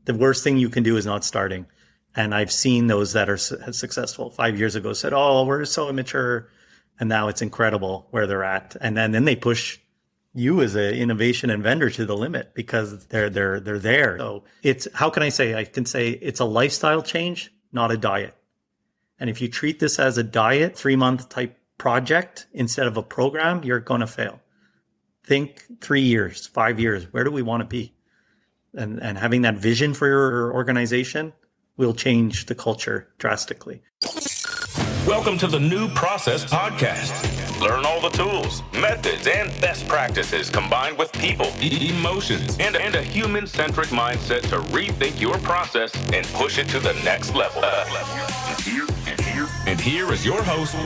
The worst thing you can do is not starting. And I've seen those that are successful 5 years ago said, oh, we're so immature. And now it's incredible where they're at. And then they push you as an innovation and vendor to the limit because they're there. So it's, how can I say? I can say it's a lifestyle change, not a diet. And if you treat this as a diet, 3-month type project instead of a program, you're going to fail. Think 3 years, 5 years. Where do we want to be? And having that vision for your organization will change the culture drastically. Welcome to the New Process Podcast. Learn all the tools, methods, and best practices combined with people, emotions, and a human-centric mindset to rethink your process and push it to the next level. And here is your host,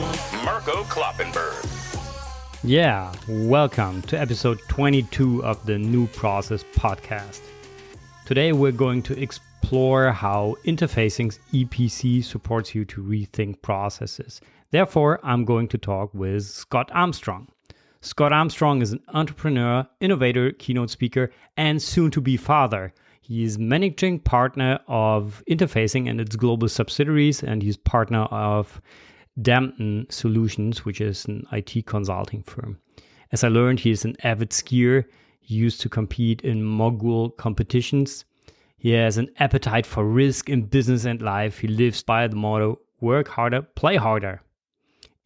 Marco Kloppenberg. Yeah, welcome to episode 22 of the New Process Podcast. Today we're going to explore how interfacing's EPC supports you to rethink processes. Therefore, I'm going to talk with Scott Armstrong. Scott Armstrong is an entrepreneur, innovator, keynote speaker, and soon-to-be father. He is managing partner of Interfacing and its global subsidiaries, and he's partner of Dempton Solutions, which is an IT consulting firm. As I learned, he is an avid skier. He used to compete in mogul competitions. He has an appetite for risk in business and life. He lives by the motto, work harder, play harder.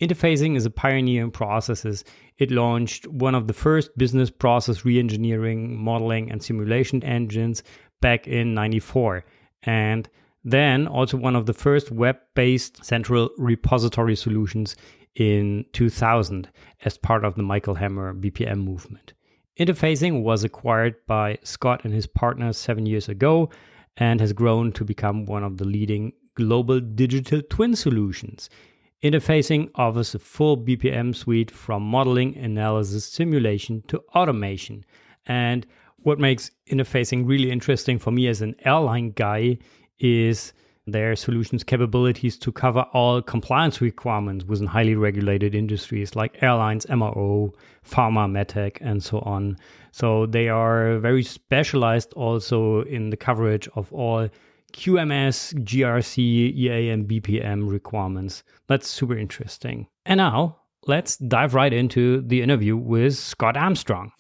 Interfacing is a pioneer in processes. It launched one of the first business process re-engineering, modeling, and simulation engines back in '94. And then also one of the first web-based central repository solutions in 2000 as part of the Michael Hemmer BPM movement. Interfacing was acquired by Scott and his partners 7 years ago and has grown to become one of the leading global digital twin solutions. Interfacing offers a full BPM suite from modeling, analysis, simulation to automation. And what makes interfacing really interesting for me as an airline guy is their solutions capabilities to cover all compliance requirements within highly regulated industries like airlines, MRO, pharma, medtech, and so on. So they are very specialized also in the coverage of all QMS, GRC, EA, and BPM requirements. That's super interesting. And now, let's dive right into the interview with Scott Armstrong.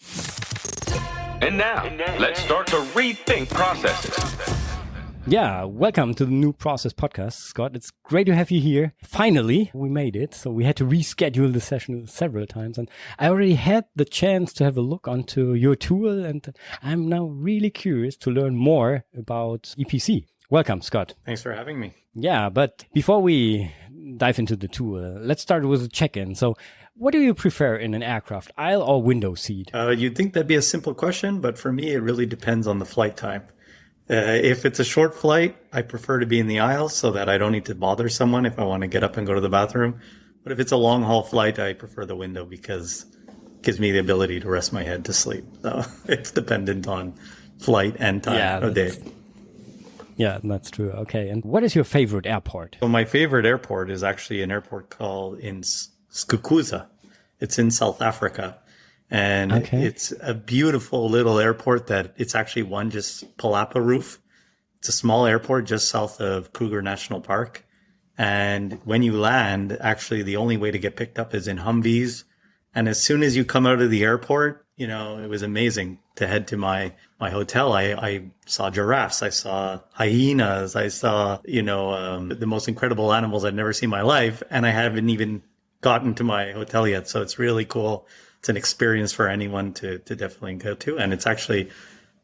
And now, let's start to rethink processes. Yeah, welcome to the New Process Podcast, Scott. It's great to have you here. Finally, we made it. So we had to reschedule the session several times. And I already had the chance to have a look onto your tool. And I'm now really curious to learn more about EPC. Welcome, Scott. Thanks for having me. Yeah, but before we dive into the tool, let's start with a check-in. So what do you prefer in an aircraft, aisle or window seat? You'd think that'd be a simple question, but for me, it really depends on the flight time. If it's a short flight, I prefer to be in the aisle so that I don't need to bother someone if I want to get up and go to the bathroom. But if it's a long haul flight, I prefer the window because it gives me the ability to rest my head to sleep. So it's dependent on flight and time of day. Yeah, that's true. Okay. And what is your favorite airport? So my favorite airport is actually an airport called in Skukuza. It's in South Africa. And It's a beautiful little airport that it's actually one just Palapa roof. It's a small airport just south of Kruger National Park. And when you land, actually the only way to get picked up is in Humvees. And as soon as you come out of the airport, you know, it was amazing to head to my hotel. I saw giraffes, I saw hyenas, I saw, the most incredible animals I'd never seen in my life. And I haven't even gotten to my hotel yet. So it's really cool. It's an experience for anyone to definitely go to. And it's actually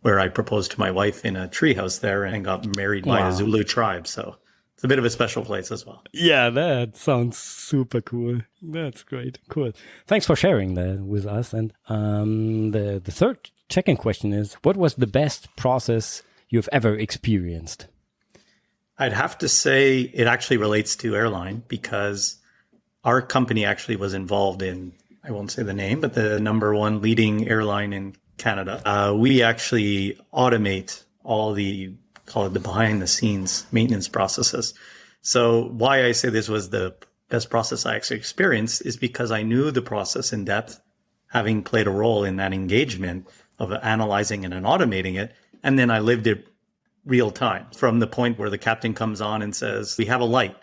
where I proposed to my wife in a treehouse there and got married by a Zulu tribe. So it's a bit of a special place as well. Yeah, that sounds super cool. That's great. Cool. Thanks for sharing that with us. And the third check-in question is, what was the best process you've ever experienced? I'd have to say it actually relates to airline because our company actually was involved in, I won't say the name, but the number one leading airline in Canada. We actually automate all the, call it the behind the scenes maintenance processes. So why I say this was the best process I actually experienced is because I knew the process in depth, having played a role in that engagement of analyzing it and automating it. And then I lived it real time, from the point where the captain comes on and says, we have a light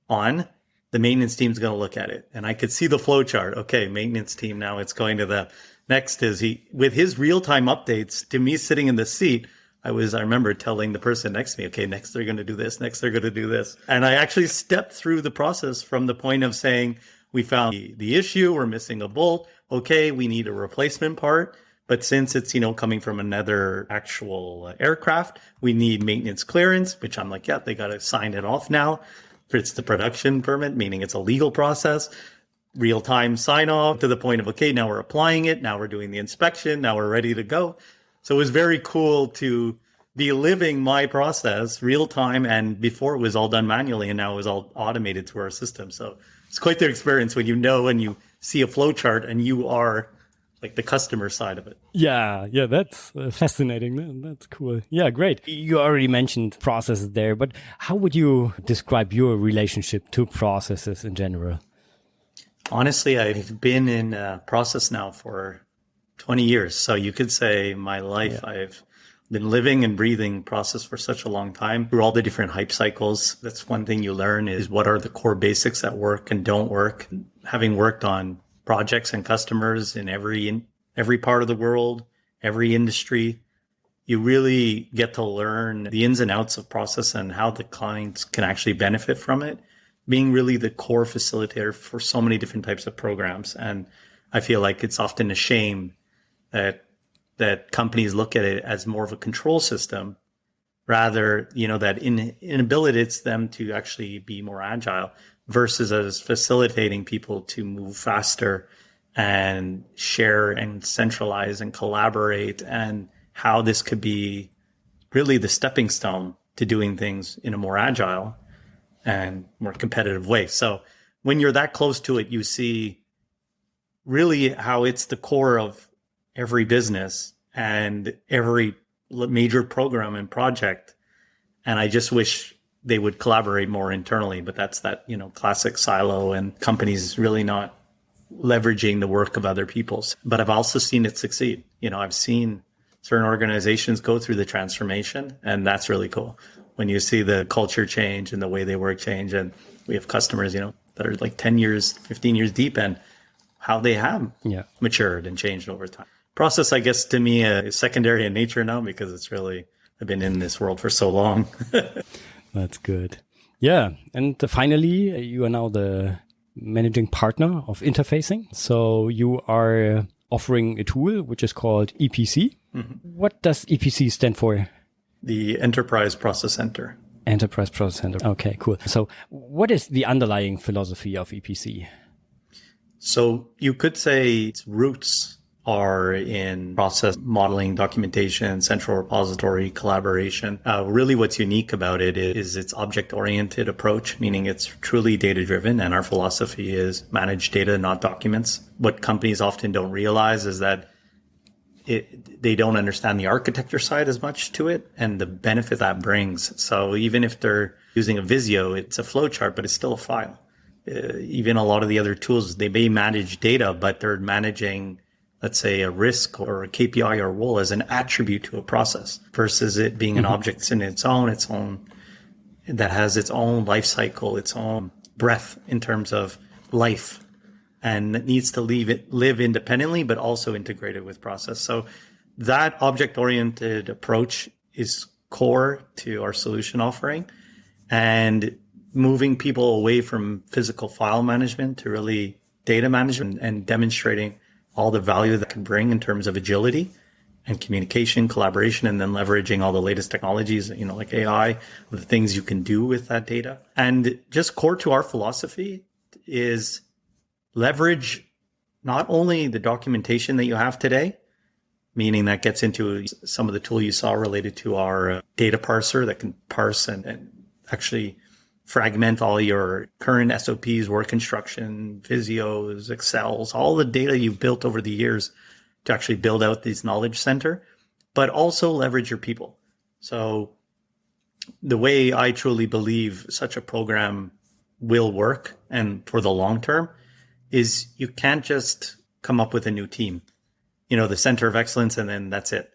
on, the maintenance team's going to look at it. And I could see the flow chart. Okay, maintenance team, now it's going to the next is with his real time updates to me sitting in the seat. I remember telling the person next to me, okay, next they're going to do this, next they're going to do this. And I actually stepped through the process from the point of saying, we found the issue, we're missing a bolt. Okay, we need a replacement part. But since it's, coming from another actual aircraft, we need maintenance clearance, which I'm like, yeah, they got to sign it off now. It's the production permit, meaning it's a legal process. Real time sign off to the point of, okay, now we're applying it. Now we're doing the inspection. Now we're ready to go. So it was very cool to be living my process real time. And before it was all done manually, and now it was all automated through our system. So it's quite the experience when and you see a flow chart and you are like the customer side of it. Yeah, that's fascinating. That's cool. Yeah, great. You already mentioned processes there, but how would you describe your relationship to processes in general? Honestly, I've been in process now for 20 years. So you could say my life, I've been living and breathing process for such a long time through all the different hype cycles. That's one thing you learn is what are the core basics that work and don't work. Having worked on projects and customers in every part of the world, every industry, you really get to learn the ins and outs of process and how the clients can actually benefit from it, being really the core facilitator for so many different types of programs. And I feel like it's often a shame that companies look at it as more of a control system rather, that inabilitates them to actually be more agile versus as facilitating people to move faster and share and centralize and collaborate, and how this could be really the stepping stone to doing things in a more agile and more competitive way. So when you're that close to it, you see really how it's the core of every business and every major program and project. And I just wish they would collaborate more internally, but that's that, classic silo and companies really not leveraging the work of other people's. But I've also seen it succeed. I've seen certain organizations go through the transformation, and that's really cool. When you see the culture change and the way they work change, and we have customers, that are like 10 years, 15 years deep, and how they have matured and changed over time. Process, I guess, to me, is secondary in nature now because I've been in this world for so long. That's good. Yeah. And finally, you are now the managing partner of interfacing. So you are offering a tool which is called EPC. Mm-hmm. What does EPC stand for? The Enterprise Process Center. Enterprise Process Center. Okay, cool. So what is the underlying philosophy of EPC? So you could say its roots are in process modeling, documentation, central repository, collaboration. Really what's unique about it is its object-oriented approach, meaning it's truly data-driven, and our philosophy is manage data, not documents. What companies often don't realize is that they don't understand the architecture side as much to it and the benefit that brings. So even if they're using a Visio, it's a flowchart, but it's still a file. Even a lot of the other tools, they may manage data, but they're managing, let's say, a risk or a KPI or role as an attribute to a process versus it being an object in its own, that has its own life cycle, its own breadth in terms of life, and it needs to live independently, but also integrated with process. So that object-oriented approach is core to our solution offering, and moving people away from physical file management to really data management and demonstrating all the value that can bring in terms of agility and communication, collaboration, and then leveraging all the latest technologies, like AI, the things you can do with that data. And just core to our philosophy is leverage not only the documentation that you have today, meaning that gets into some of the tool you saw related to our data parser that can parse and actually fragment all your current SOPs, work instruction, Visios, Excels, all the data you've built over the years to actually build out this knowledge center, but also leverage your people. So the way I truly believe such a program will work and for the long term is you can't just come up with a new team, the center of excellence, and then that's it.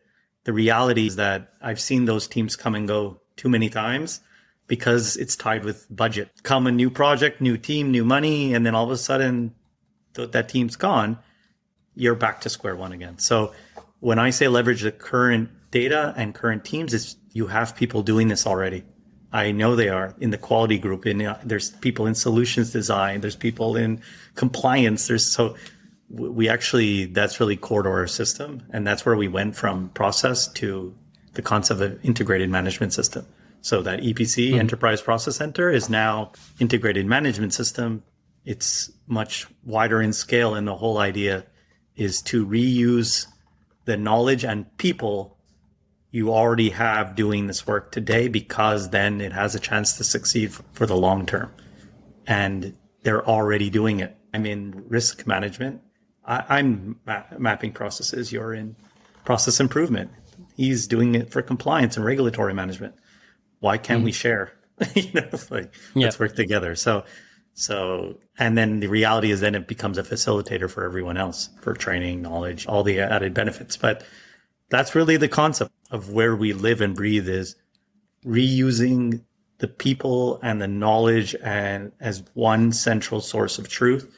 The reality is that I've seen those teams come and go too many times because it's tied with budget. Come a new project, new team, new money, and then all of a sudden that team's gone, you're back to square one again. So when I say leverage the current data and current teams, it's you have people doing this already. I know they are in the quality group. There's people in solutions design. There's people in compliance. We actually, that's really core to our system. And that's where we went from process to the concept of integrated management system. So that EPC, Enterprise Process Center, is now integrated management system. It's much wider in scale. And the whole idea is to reuse the knowledge and people you already have doing this work today, because then it has a chance to succeed for the long term. And they're already doing it. I'm in risk management. I'm mapping processes. You're in process improvement. He's doing it for compliance and regulatory management. Why can't we share? Let's work together. So, and then the reality is then it becomes a facilitator for everyone else for training, knowledge, all the added benefits. But that's really the concept of where we live and breathe, is reusing the people and the knowledge and as one central source of truth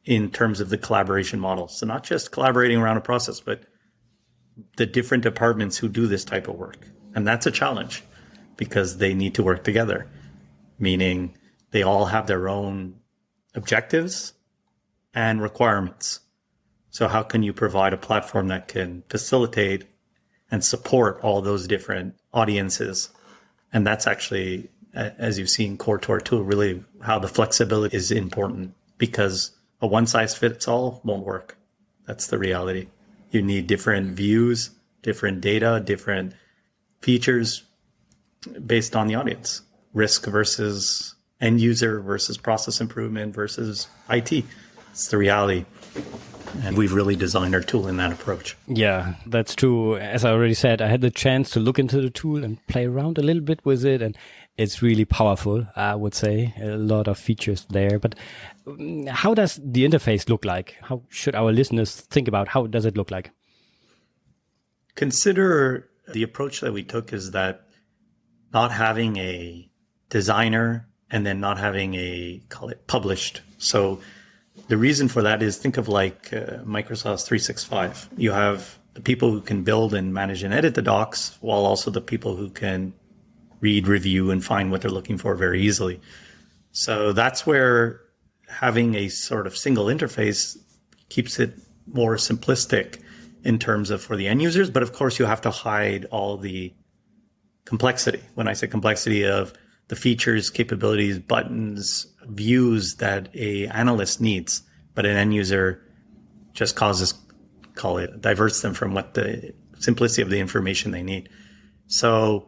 in terms of the collaboration model. So not just collaborating around a process, but the different departments who do this type of work. And that's a challenge because they need to work together, meaning they all have their own objectives and requirements. So how can you provide a platform that can facilitate and support all those different audiences? And that's actually, as you've seen, core to our tool, really how the flexibility is important, because a one size fits all won't work. That's the reality. You need different views, different data, different features based on the audience. Risk versus end user versus process improvement versus IT. It's the reality. And we've really designed our tool in that approach. Yeah, that's true. As I already said, I had the chance to look into the tool and play around a little bit with it. And it's really powerful, I would say. A lot of features there. But how does the interface look like? How should our listeners think about how does it look like? Consider the approach that we took is that not having a designer and then not having a, call it published. So the reason for that is think of like Microsoft's 365. You have the people who can build and manage and edit the docs, while also the people who can read, review, and find what they're looking for very easily. So that's where having a sort of single interface keeps it more simplistic in terms of for the end users. But of course, you have to hide all the complexity. When I say complexity of the features, capabilities, buttons, views that a analyst needs, but an end user just diverts them from what the simplicity of the information they need. So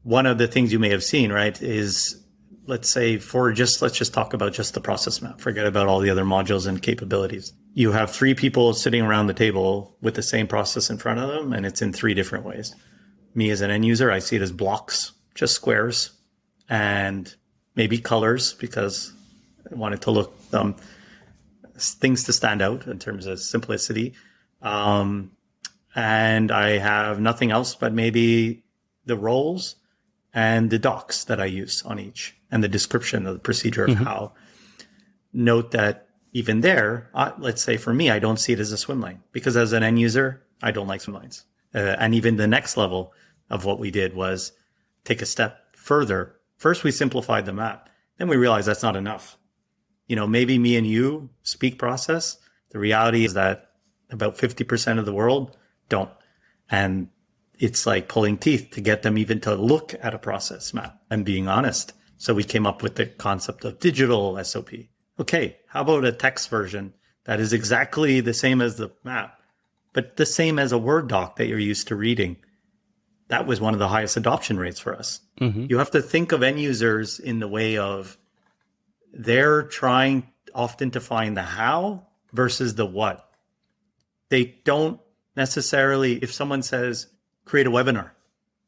one of the things you may have seen, right, is let's just talk about just the process map. Forget about all the other modules and capabilities. You have three people sitting around the table with the same process in front of them, and it's in three different ways. Me as an end user, I see it as blocks, just squares, and maybe colors, because I wanted to look things to stand out in terms of simplicity. And I have nothing else but maybe the roles and the docs that I use on each, and the description of the procedure of how. Note that even there, let's say for me, I don't see it as a swim lane, because as an end user, I don't like swim lanes. And even the next level of what we did was take a step further. First, we simplified the map. Then we realized that's not enough. Maybe me and you speak process. The reality is that about 50% of the world don't. And it's like pulling teeth to get them even to look at a process map and being honest. So we came up with the concept of digital SOP. Okay, how about a text version that is exactly the same as the map, but the same as a Word doc that you're used to reading? That was one of the highest adoption rates for us. You have to think of end users in the way of they're trying often to find the how versus the what. They don't necessarily, if someone says, create a webinar,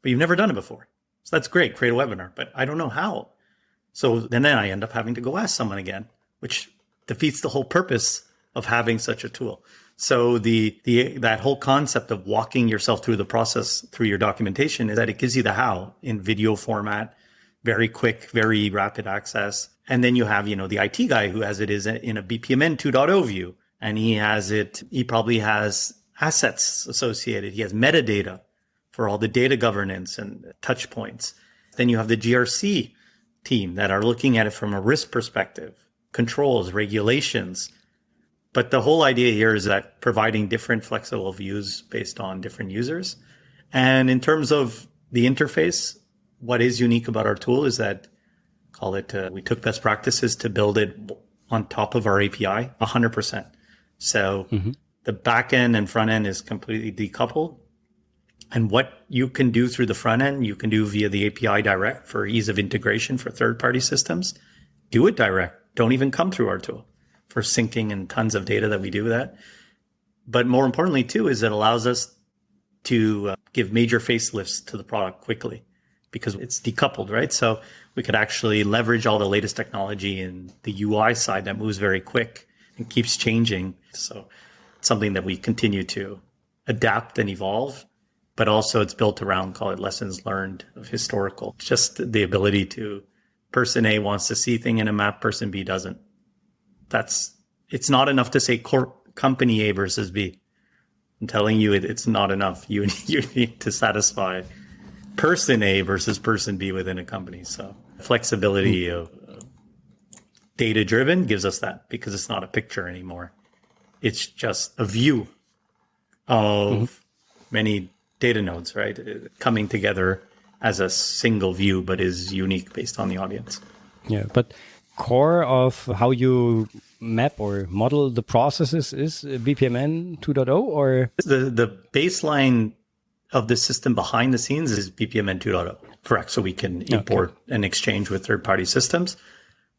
but you've never done it before. So that's great, create a webinar, but I don't know how. So then I end up having to go ask someone again, which defeats the whole purpose of having such a tool. So that whole concept of walking yourself through the process through your documentation is that it gives you the how in video format, very quick, very rapid access. And then you have, the IT guy who has it is in a BPMN 2.0 view, and he probably has assets associated. He has metadata for all the data governance and touch points. Then you have the GRC team that are looking at it from a risk perspective, controls, regulations. But the whole idea here is that providing different flexible views based on different users. And in terms of the interface, what is unique about our tool is that, we took best practices to build it on top of our API 100%. So the back end and front end is completely decoupled. And what you can do through the front end, you can do via the API direct for ease of integration for third-party systems. Do it direct. Don't even come through our tool for syncing and tons of data that we do that. But more importantly, too, is it allows us to give major facelifts to the product quickly because it's decoupled, right? So we could actually leverage all the latest technology in the UI side that moves very quick and keeps changing. So it's something that we continue to adapt and evolve, but also it's built around, lessons learned of historical. Just the ability to, person A wants to see thing in a map, person B doesn't. It's not enough to say company A versus B. I'm telling you, it's not enough. You need to satisfy person A versus person B within a company. So flexibility of data driven gives us that because it's not a picture anymore. It's just a view of many data nodes, right? Coming together as a single view, but is unique based on the audience. Yeah, but core of how you map or model the processes is BPMN 2.0 or? The baseline of the system behind the scenes is BPMN 2.0. Correct. So we can import and exchange with third-party systems.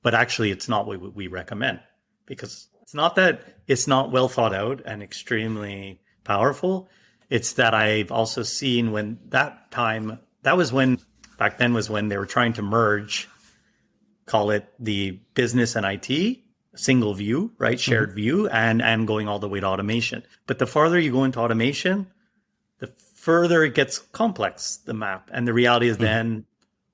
But actually, it's not what we recommend because it's not that it's not well thought out and extremely powerful. It's that I've also seen back then was when they were trying to merge, call it the business and IT, single view, right? Shared view and going all the way to automation. But the farther you go into automation, the further it gets complex, the map. And the reality is then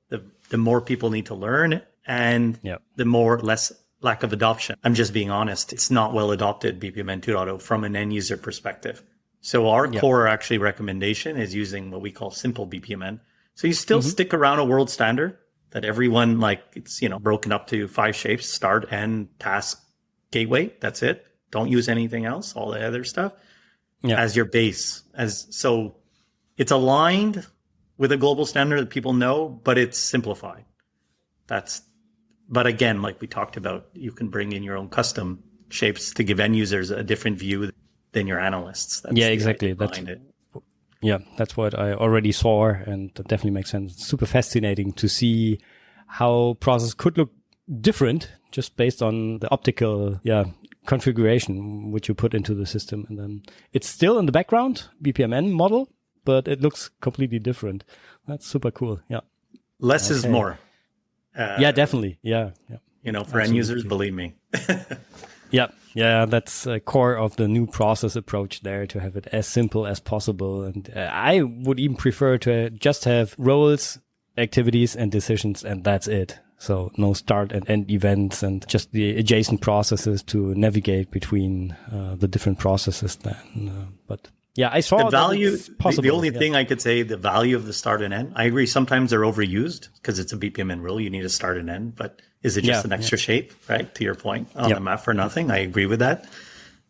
the more people need to learn and the less lack of adoption. I'm just being honest. It's not well adopted, BPMN 2.0 from an end user perspective. So our core actually recommendation is using what we call simple BPMN. So you still stick around a world standard that everyone it's, broken up to 5 shapes, start, end, task, gateway. That's it. Don't use anything else, all the other stuff as your base. So it's aligned with a global standard that people know, but it's simplified. But again, like we talked about, you can bring in your own custom shapes to give end users a different view than your analysts. That's exactly. That's what I already saw, and that definitely makes sense. It's super fascinating to see how process could look different just based on the optical configuration which you put into the system. And then it's still in the background, BPMN model, but it looks completely different. That's super cool. Yeah. Less is more. Definitely. Yeah. For end users, believe me. Yeah, that's a core of the new process approach there, to have it as simple as possible. And I would even prefer to just have roles, activities, and decisions, and that's it. So no start and end events and just the adjacent processes to navigate between the different processes then. But yeah, I saw the value. The only thing I could say, the value of the start and end. I agree. Sometimes they're overused because it's a BPMN rule. You need a start and end, but is it just an extra shape, right? To your point on the map for nothing. I agree with that.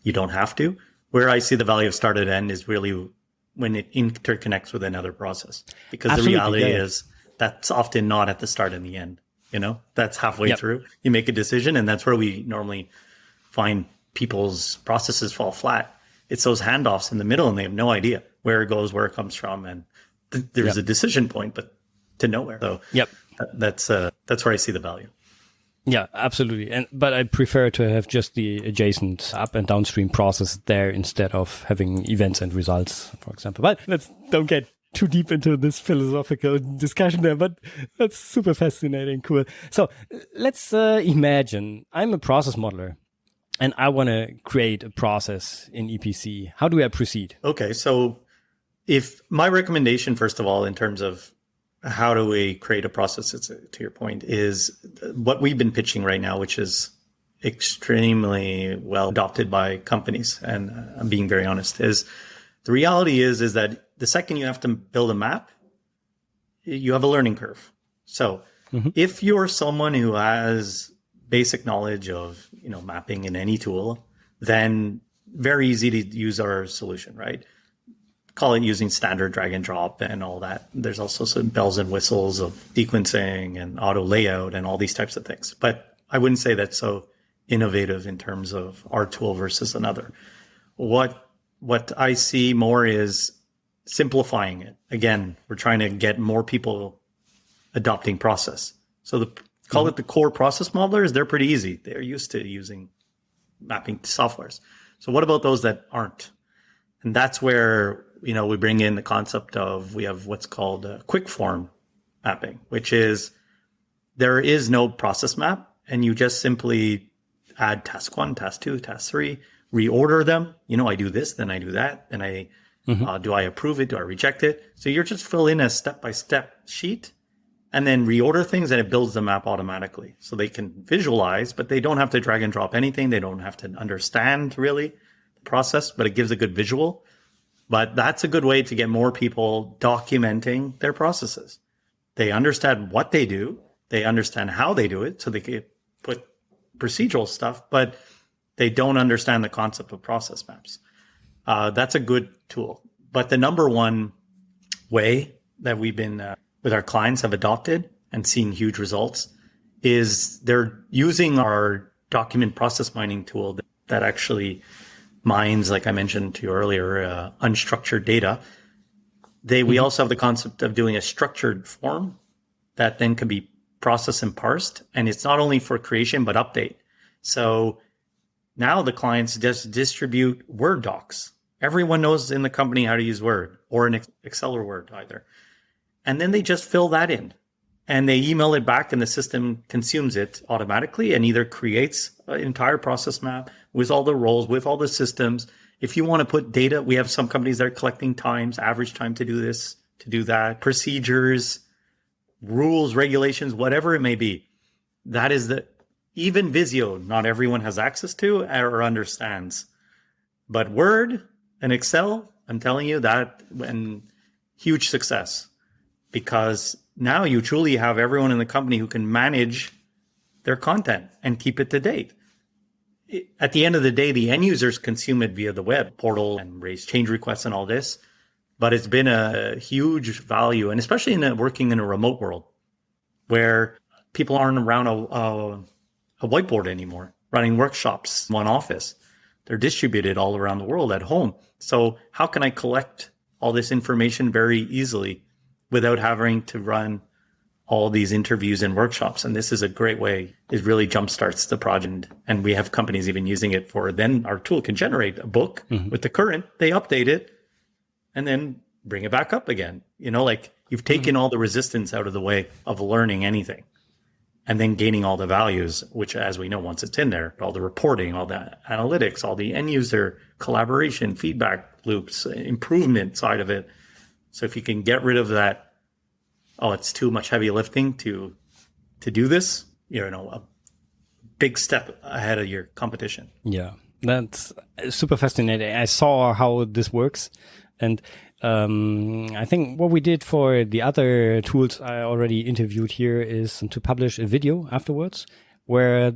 You don't have to. Where I see the value of start and end is really when it interconnects with another process, because the reality is that's often not at the start and the end. That's halfway through. You make a decision, and that's where we normally find people's processes fall flat. It's those handoffs in the middle, and they have no idea where it goes, where it comes from, and there's a decision point, but to nowhere. So that's where I see the value. Yeah, absolutely. But I prefer to have just the adjacent up and downstream process there instead of having events and results, for example. But let's don't get too deep into this philosophical discussion there, but that's super fascinating. Cool. So let's imagine I'm a process modeler and I want to create a process in EPC. How do I proceed? Okay, so if my recommendation, first of all, in terms of how do we create a process, to your point, is what we've been pitching right now, which is extremely well adopted by companies. And I'm being very honest, is the reality is that the second you have to build a map, you have a learning curve. So if you're someone who has basic knowledge of, mapping in any tool, then very easy to use our solution, right? Call it using standard drag and drop and all that. There's also some bells and whistles of sequencing and auto layout and all these types of things. But I wouldn't say that's so innovative in terms of our tool versus another. What I see more is simplifying it. Again, we're trying to get more people adopting process. So call it the core process modelers. They're pretty easy. They're used to using mapping softwares. So what about those that aren't? And that's where, we bring in the concept of, we have what's called quick form mapping, which is there is no process map, and you just simply add task 1, task 2, task 3, reorder them. I do this, then I do that, then I do I approve it? Do I reject it? So you're just fill in a step-by-step sheet and then reorder things, and it builds the map automatically. So they can visualize, but they don't have to drag and drop anything. They don't have to understand really the process, but it gives a good visual. But that's a good way to get more people documenting their processes. They understand what they do. They understand how they do it. So they can put procedural stuff, but they don't understand the concept of process maps. That's a good tool. But the number one way that we've been with our clients have adopted and seen huge results is they're using our document process mining tool that actually mines, like I mentioned to you earlier, unstructured data. We also have the concept of doing a structured form that then can be processed and parsed. And it's not only for creation, but update. So now the clients just distribute Word docs. Everyone knows in the company how to use Word or an Excel or Word either. And then they just fill that in and they email it back, and the system consumes it automatically and either creates an entire process map with all the roles, with all the systems. If you want to put data, we have some companies that are collecting times, average time to do this, to do that, procedures, rules, regulations, whatever it may be. That is even Visio, not everyone has access to or understands. But Word and Excel, I'm telling you that, and huge success, because now you truly have everyone in the company who can manage their content and keep it to date. At the end of the day, the end users consume it via the web portal and raise change requests and all this. But it's been a huge value, and especially working in a remote world where people aren't around a whiteboard anymore, running workshops in one office. They're distributed all around the world at home. So how can I collect all this information very easily without having to run all these interviews and workshops? And this is a great way. It really jumpstarts the project. And we have companies even using it then our tool can generate a book with the current, they update it, and then bring it back up again. You've taken all the resistance out of the way of learning anything and then gaining all the values, which, as we know, once it's in there, all the reporting, all the analytics, all the end user collaboration, feedback loops, improvement side of it. So if you can get rid of that, it's too much heavy lifting to do this, a big step ahead of your competition. Yeah, that's super fascinating. I saw how this works. And I think what we did for the other tools I already interviewed here is to publish a video afterwards where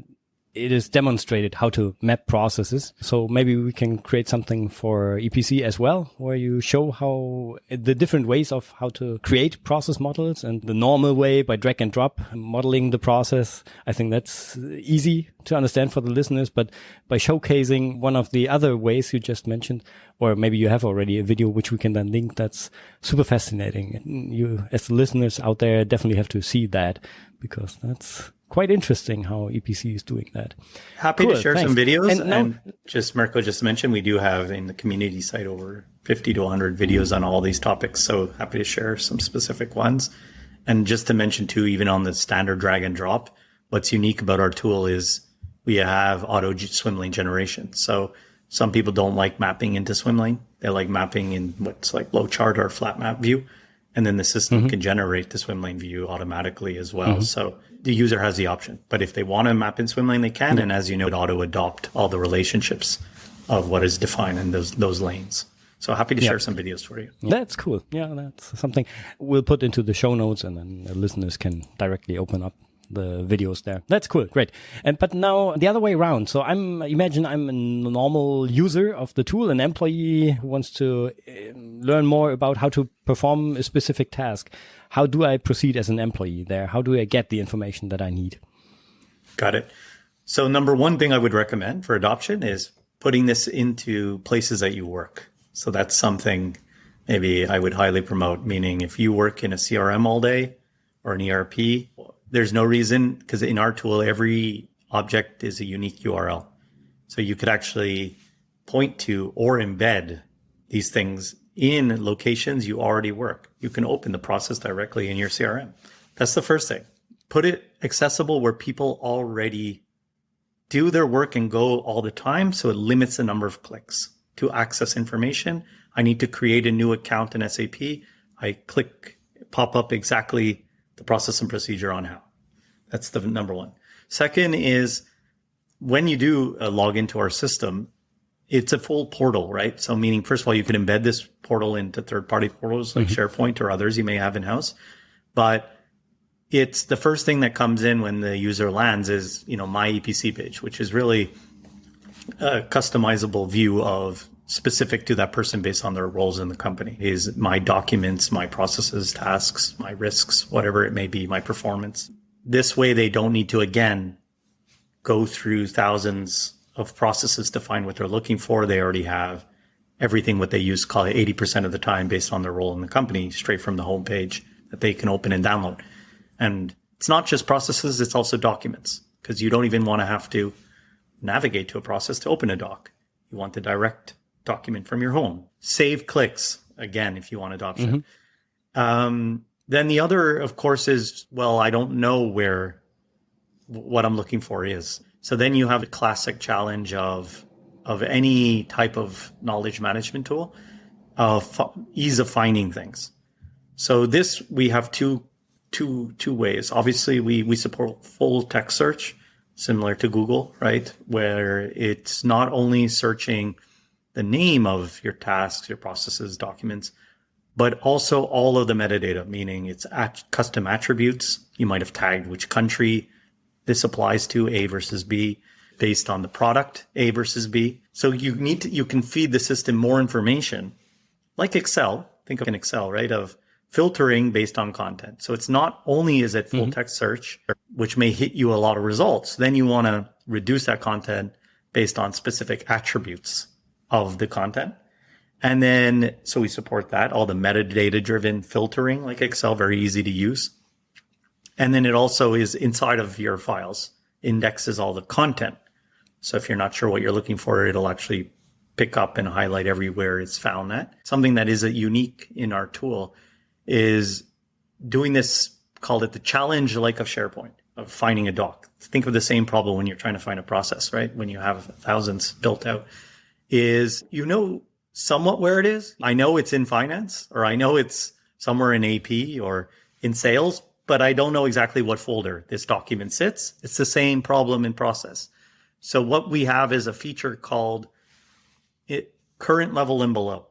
it is demonstrated how to map processes. So maybe we can create something for EPC as well, where you show how the different ways of how to create process models, and the normal way by drag and drop modeling the process. I think that's easy to understand for the listeners, but by showcasing one of the other ways you just mentioned, or maybe you have already a video which we can then link, that's super fascinating. You, as the listeners out there, definitely have to see that, because that's quite interesting how EPC is doing that. Happy to share some videos. And just Mirko just mentioned, we do have in the community site over 50 to 100 videos on all these topics. So happy to share some specific ones. And just to mention too, even on the standard drag and drop, what's unique about our tool is we have auto swim lane generation. So some people don't like mapping into swim lane. They like mapping in what's like low chart or flat map view. And then the system can generate the swim lane view automatically as well. So the user has the option. But if they want to map in swim lane, they can. And as you know, it auto adopt all the relationships of what is defined in those lanes. So happy to share some videos for you. That's cool. Yeah, that's something we'll put into the show notes, and then the listeners can directly open up the videos there. That's cool. Great. But now the other way around. So imagine I'm a normal user of the tool, an employee who wants to learn more about how to perform a specific task. How do I proceed as an employee there? How do I get the information that I need? Got it. So number one thing I would recommend for adoption is putting this into places that you work. So that's something maybe I would highly promote, meaning if you work in a CRM all day or an ERP, there's no reason, because in our tool, every object is a unique URL. So you could actually point to or embed these things in locations you already work. You can open the process directly in your CRM. That's the first thing. Put it accessible where people already do their work and go all the time. So it limits the number of clicks to access information. I need to create a new account in SAP. I click, pop up exactly the process and procedure on how. That's the number one. Second is when you do log into our system, it's a full portal, right? So meaning, first of all, you can embed this portal into third-party portals like SharePoint or others you may have in-house. But it's the first thing that comes in when the user lands is, my EPC page, which is really a customizable view of specific to that person based on their roles in the company. Is my documents, my processes, tasks, my risks, whatever it may be, my performance. This way, they don't need to, again, go through thousands of processes to find what they're looking for. They already have everything what they use, call it 80% of the time based on their role in the company, straight from the homepage that they can open and download. And it's not just processes, it's also documents, because you don't even want to have to navigate to a process to open a doc. You want the direct document from your home. Save clicks, again, if you want adoption. Then the other, of course, is, well, I don't know what I'm looking for is. So then you have a classic challenge of any type of knowledge management tool, of ease of finding things. So this, we have two ways. Obviously, we support full text search, similar to Google, right? Where it's not only searching the name of your tasks, your processes, documents, but also all of the metadata, meaning it's custom attributes. You might have tagged which country this applies to, A versus B, based on the product, A versus B. So you can feed the system more information, like Excel. Think of an Excel, right? Of filtering based on content. So it's not only is it full text search, which may hit you a lot of results. Then you want to reduce that content based on specific attributes of the content. And then, so we support that, all the metadata driven filtering like Excel, very easy to use. And then it also is inside of your files, indexes all the content. So if you're not sure what you're looking for, it'll actually pick up and highlight everywhere it's found that. Something that is unique in our tool is doing this, called it the challenge like of SharePoint, of finding a doc. Think of the same problem when you're trying to find a process, right? When you have thousands built out, is somewhat where it is. I know it's in finance, or I know it's somewhere in AP or in sales, but I don't know exactly what folder this document sits. It's the same problem in process. So what we have is a feature called current level and below.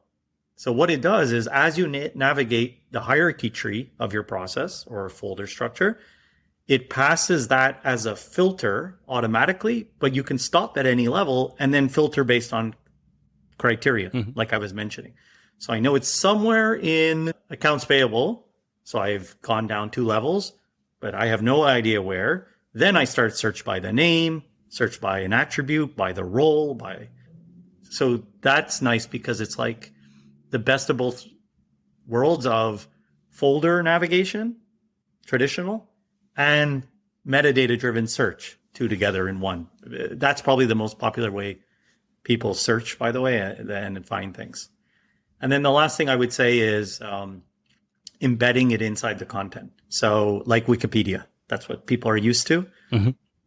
So what it does is as you navigate the hierarchy tree of your process or folder structure, it passes that as a filter automatically, but you can stop at any level and then filter based on criteria, like I was mentioning. So I know it's somewhere in accounts payable. So I've gone down 2 levels, but I have no idea where. Then I start search by the name, search by an attribute, by the role, so that's nice because it's like the best of both worlds of folder navigation, traditional, and metadata driven search, 2 together in one. That's probably the most popular way people search, by the way, and find things. And then the last thing I would say is embedding it inside the content. So like Wikipedia, that's what people are used to,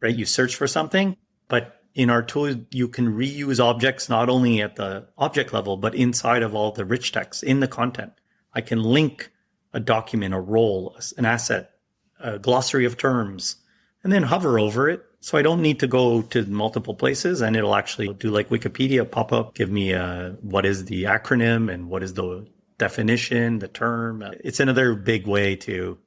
right? You search for something, But in our tool, you can reuse objects not only at the object level, but inside of all the rich text in the content. I can link a document, a role, an asset, a glossary of terms, and then hover over it. So I don't need to go to multiple places, and it'll actually do like Wikipedia, pop up, give me what is the acronym and what is the definition, the term. It's another big way to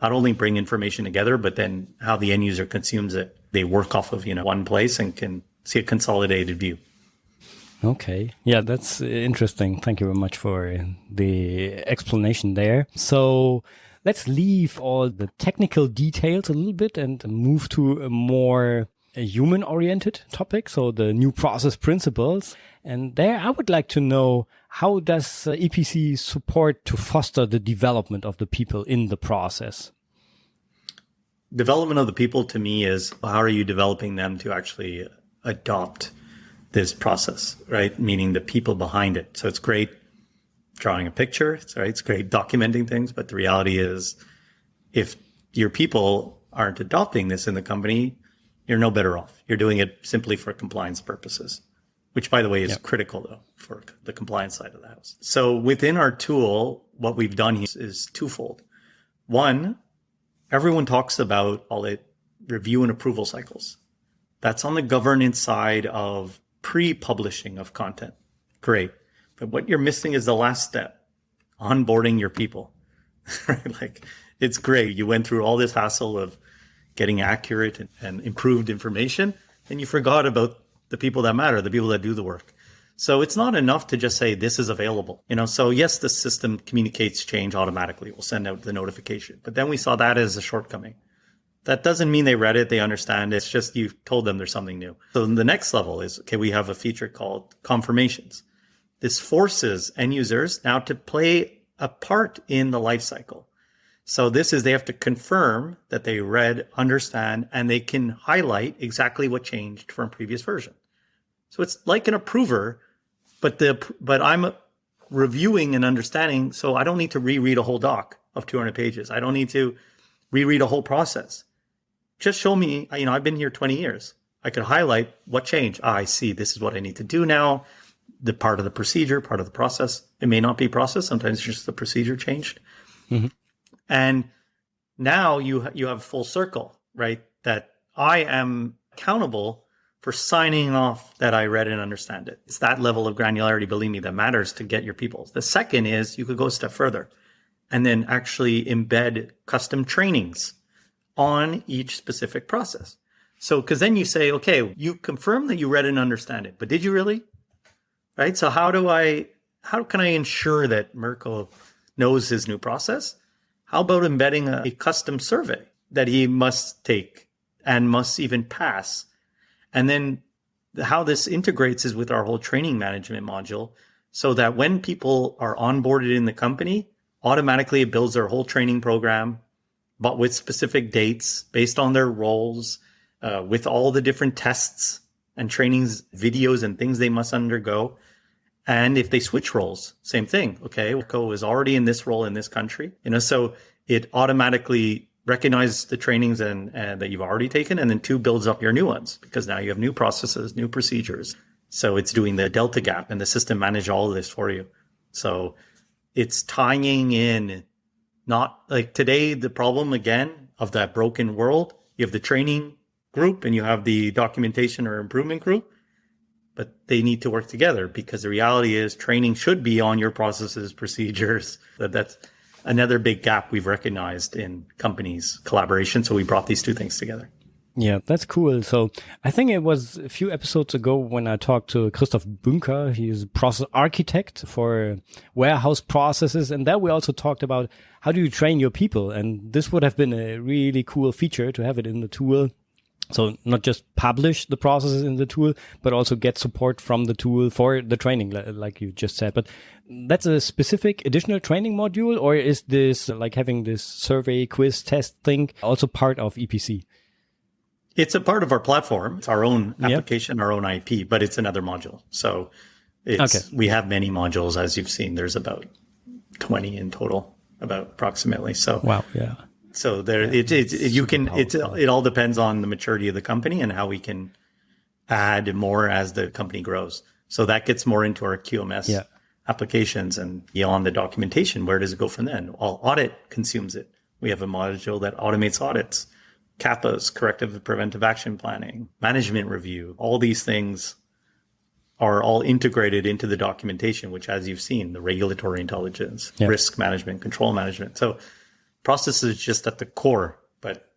not only bring information together, but then how the end user consumes it. They work off of, one place and can see a consolidated view. Okay. Yeah, that's interesting. Thank you very much for the explanation there. So let's leave all the technical details a little bit and move to a more human-oriented topic. So the new process principles. And there I would like to know, how does EPC support to foster the development of the people in the process? Development of the people to me is, how are you developing them to actually adopt this process, right? Meaning the people behind it. So it's great drawing a picture, it's great documenting things, but the reality is, if your people aren't adopting this in the company, you're no better off. You're doing it simply for compliance purposes, which, by the way, is critical though for the compliance side of the house. So within our tool, what we've done here is twofold. One, everyone talks about all it review and approval cycles. That's on the governance side of pre-publishing of content. Great. But what you're missing is the last step, onboarding your people. Right? Like, it's great. You went through all this hassle of getting accurate and improved information, and you forgot about the people that matter, the people that do the work. So it's not enough to just say this is available. So yes, the system communicates change automatically. We'll send out the notification. But then we saw that as a shortcoming. That doesn't mean they read it, they understand it. It's just you told them there's something new. So the next level is, okay, we have a feature called confirmations. This forces end users now to play a part in the life cycle. So this is, they have to confirm that they read, understand, and they can highlight exactly what changed from previous version. So it's like an approver, but I'm reviewing and understanding. So I don't need to reread a whole doc of 200 pages. I don't need to reread a whole process. Just show me, I've been here 20 years. I could highlight what changed. I see, this is what I need to do now. The part of the procedure, part of the process. It may not be process. Sometimes it's just the procedure changed. Mm-hmm. And now you have full circle, right? That I am accountable for signing off that I read and understand it. It's that level of granularity, believe me, that matters to get your people. The second is, you could go a step further and then actually embed custom trainings on each specific process. So, because then you say, okay, you confirm that you read and understand it, but did you really? Right? So how can I ensure that Mirko knows his new process? How about embedding a custom survey that he must take and must even pass? And then how this integrates is with our whole training management module, so that when people are onboarded in the company, automatically it builds their whole training program, but with specific dates based on their roles, with all the different tests and trainings, videos and things they must undergo. And if they switch roles, same thing. Okay, Mirko is already in this role in this country, so it automatically recognizes the trainings and that you've already taken, and then two, builds up your new ones, because now you have new processes, new procedures. So it's doing the delta gap, and the system manage all of this for you. So it's tying in, not like today, the problem again of that broken world, you have the training group and you have the documentation or improvement group, but they need to work together, because the reality is training should be on your processes, procedures. That's another big gap we've recognized in companies' collaboration. So we brought these two things together. Yeah, that's cool. So I think it was a few episodes ago when I talked to Christoph Bunker. He's a process architect for warehouse processes. And there we also talked about, how do you train your people? And this would have been a really cool feature to have it in the tool. So not just publish the processes in the tool, but also get support from the tool for the training, like you just said. But that's a specific additional training module, or is this, like having this survey, quiz, test thing, also part of EPC? It's a part of our platform. It's our own application, our own IP, but it's another module. So we have many modules, as you've seen. There's about 20 in total, about approximately. So wow, yeah. So there, it all depends on the maturity of the company and how we can add more as the company grows. So that gets more into our QMS applications and beyond the documentation. Where does it go from then? Well, audit consumes it. We have a module that automates audits, CAPAs, corrective and preventive action planning, management review. All these things are all integrated into the documentation, which, as you've seen, the regulatory intelligence, risk management, control management. So process is just at the core, but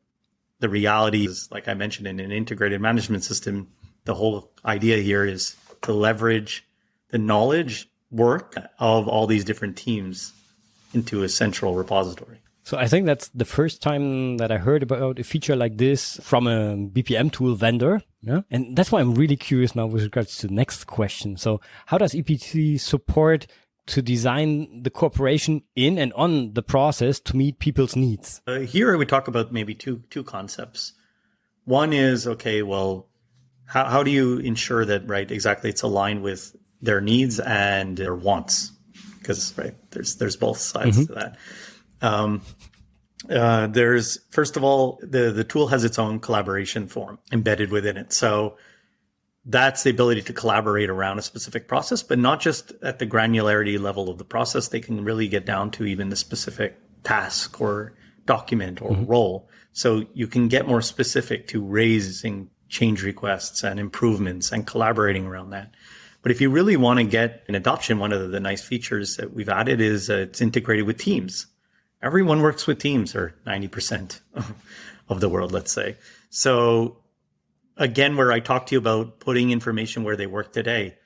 the reality is, like I mentioned, in an integrated management system, the whole idea here is to leverage the knowledge work of all these different teams into a central repository. So I think that's the first time that I heard about a feature like this from a BPM tool vendor. Yeah. And that's why I'm really curious now with regards to the next question. So how does EPC support to design the cooperation in and on the process to meet people's needs? Here we talk about maybe two concepts. One is, okay, well, how do you ensure that, right, exactly it's aligned with their needs and their wants? Because, right, there's both sides to that. There's, first of all, the tool has its own collaboration form embedded within it. So that's the ability to collaborate around a specific process, but not just at the granularity level of the process. They can really get down to even the specific task or document or role. So you can get more specific to raising change requests and improvements and collaborating around that. But if you really want to get an adoption, one of the nice features that we've added is it's integrated with Teams. Everyone works with Teams, or 90% of the world, let's say. So again, where I talked to you about putting information where they work today,